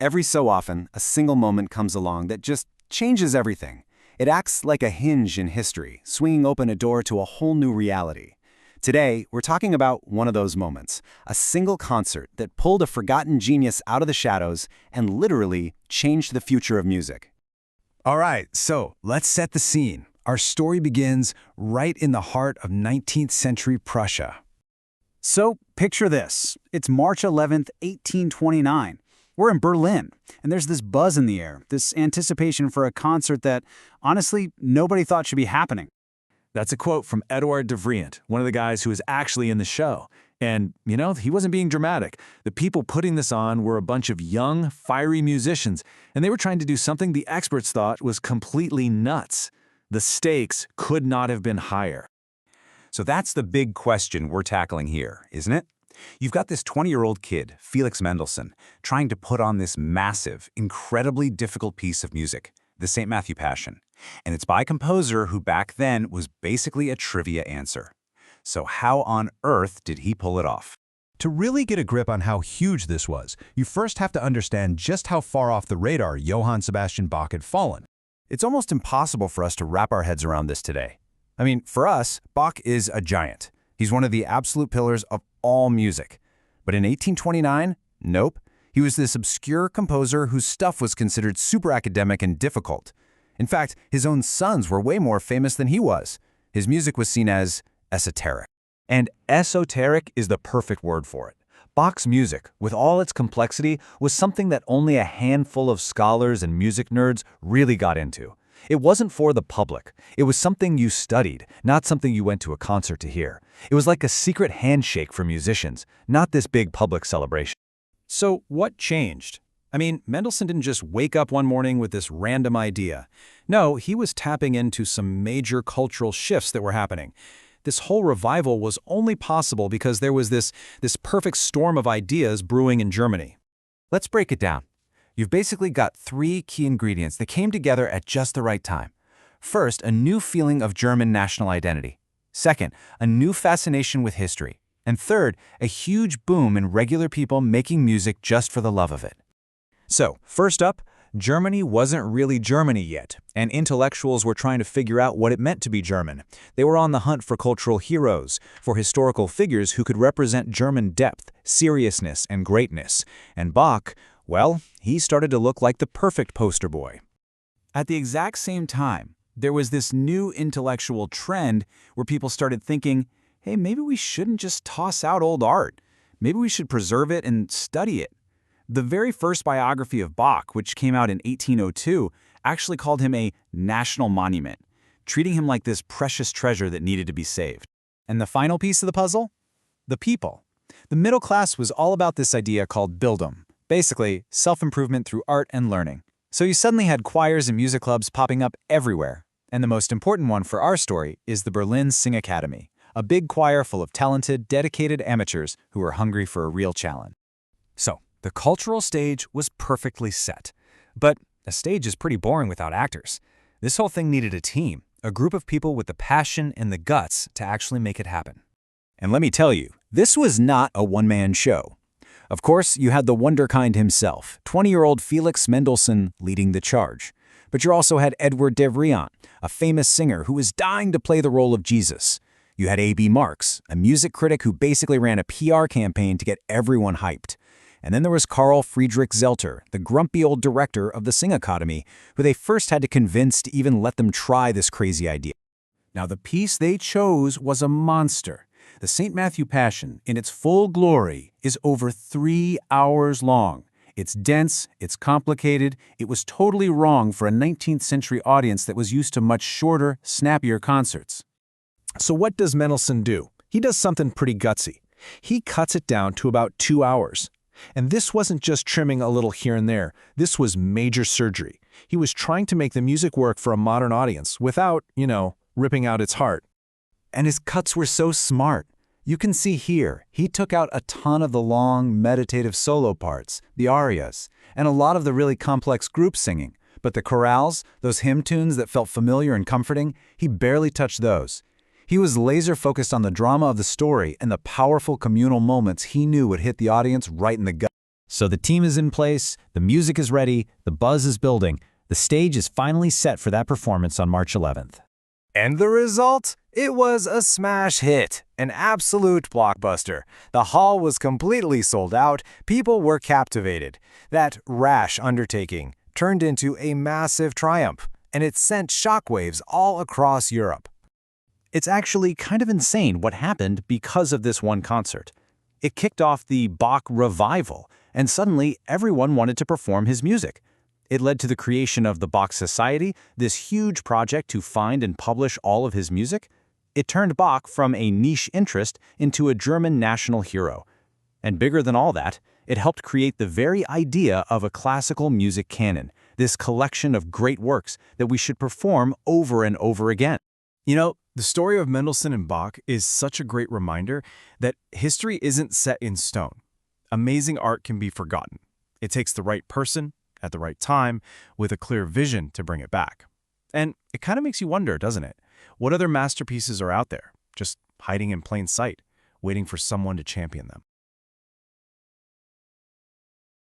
Every so often, a single moment comes along that just changes everything. It acts like a hinge in history, swinging open a door to a whole new reality. Today, we're talking about one of those moments, a single concert that pulled a forgotten genius out of the shadows and literally changed the future of music. All right, so let's set the scene. Our story begins right in the heart of 19th century Prussia. So, picture this. It's March 11th, 1829. We're in Berlin, and there's this buzz in the air, this anticipation for a concert that, honestly, nobody thought should be happening. That's a quote from Eduard de Vriend, one of the guys who was actually in the show. And, he wasn't being dramatic. The people putting this on were a bunch of young, fiery musicians, and they were trying to do something the experts thought was completely nuts. The stakes could not have been higher. So that's the big question we're tackling here, isn't it? You've got this 20-year-old kid, Felix Mendelssohn, trying to put on this massive, incredibly difficult piece of music, the St. Matthew Passion. And it's by a composer who back then was basically a trivia answer. So how on earth did he pull it off? To really get a grip on how huge this was, you first have to understand just how far off the radar Johann Sebastian Bach had fallen. It's almost impossible for us to wrap our heads around this today. I mean, for us, Bach is a giant. He's one of the absolute pillars of all music. But in 1829, nope. He was this obscure composer whose stuff was considered super academic and difficult. In fact, his own sons were way more famous than he was. His music was seen as esoteric. And esoteric is the perfect word for it. Bach's music, with all its complexity, was something that only a handful of scholars and music nerds really got into. It wasn't for the public. It was something you studied, not something you went to a concert to hear. It was like a secret handshake for musicians, not this big public celebration. So, what changed? I mean, Mendelssohn didn't just wake up one morning with this random idea. No, he was tapping into some major cultural shifts that were happening. This whole revival was only possible because there was this perfect storm of ideas brewing in Germany. Let's break it down. You've basically got three key ingredients that came together at just the right time. First, a new feeling of German national identity. Second, a new fascination with history. And third, a huge boom in regular people making music just for the love of it. So, first up, Germany wasn't really Germany yet, and intellectuals were trying to figure out what it meant to be German. They were on the hunt for cultural heroes, for historical figures who could represent German depth, seriousness, and greatness. And Bach, well, he started to look like the perfect poster boy. At the exact same time, there was this new intellectual trend where people started thinking, hey, maybe we shouldn't just toss out old art. Maybe we should preserve it and study it. The very first biography of Bach, which came out in 1802, actually called him a national monument, treating him like this precious treasure that needed to be saved. And the final piece of the puzzle? The people. The middle class was all about this idea called Bildung, basically self-improvement through art and learning. So you suddenly had choirs and music clubs popping up everywhere. And the most important one for our story is the Berlin Sing Academy, a big choir full of talented, dedicated amateurs who were hungry for a real challenge. So, the cultural stage was perfectly set. But a stage is pretty boring without actors. This whole thing needed a team, a group of people with the passion and the guts to actually make it happen. And let me tell you, this was not a one-man show. Of course, you had the wonderkind himself, 20-year-old Felix Mendelssohn leading the charge. But you also had Eduard de Vriend, a famous singer who was dying to play the role of Jesus. You had A.B. Marx, a music critic who basically ran a PR campaign to get everyone hyped. And then there was Carl Friedrich Zelter, the grumpy old director of the Sing Academy, who they first had to convince to even let them try this crazy idea. Now, the piece they chose was a monster. The St. Matthew Passion, in its full glory, is over 3 hours long. It's dense, it's complicated, it was totally wrong for a 19th century audience that was used to much shorter, snappier concerts. So what does Mendelssohn do? He does something pretty gutsy. He cuts it down to about 2 hours. And this wasn't just trimming a little here and there. This was major surgery. He was trying to make the music work for a modern audience without, ripping out its heart. And his cuts were so smart. You can see here, he took out a ton of the long, meditative solo parts, the arias, and a lot of the really complex group singing. But the chorales, those hymn tunes that felt familiar and comforting, he barely touched those. He was laser-focused on the drama of the story and the powerful communal moments he knew would hit the audience right in the gut. So the team is in place, the music is ready, the buzz is building. The stage is finally set for that performance on March 11th. And the result? It was a smash hit, an absolute blockbuster. The hall was completely sold out, people were captivated. That rash undertaking turned into a massive triumph, and it sent shockwaves all across Europe. It's actually kind of insane what happened because of this one concert. It kicked off the Bach revival, and suddenly everyone wanted to perform his music. It led to the creation of the Bach Society, this huge project to find and publish all of his music. It turned Bach from a niche interest into a German national hero. And bigger than all that, it helped create the very idea of a classical music canon, this collection of great works that we should perform over and over again. You know, the story of Mendelssohn and Bach is such a great reminder that history isn't set in stone. Amazing art can be forgotten. It takes the right person, at the right time, with a clear vision to bring it back. And it kind of makes you wonder, doesn't it? What other masterpieces are out there, just hiding in plain sight, waiting for someone to champion them?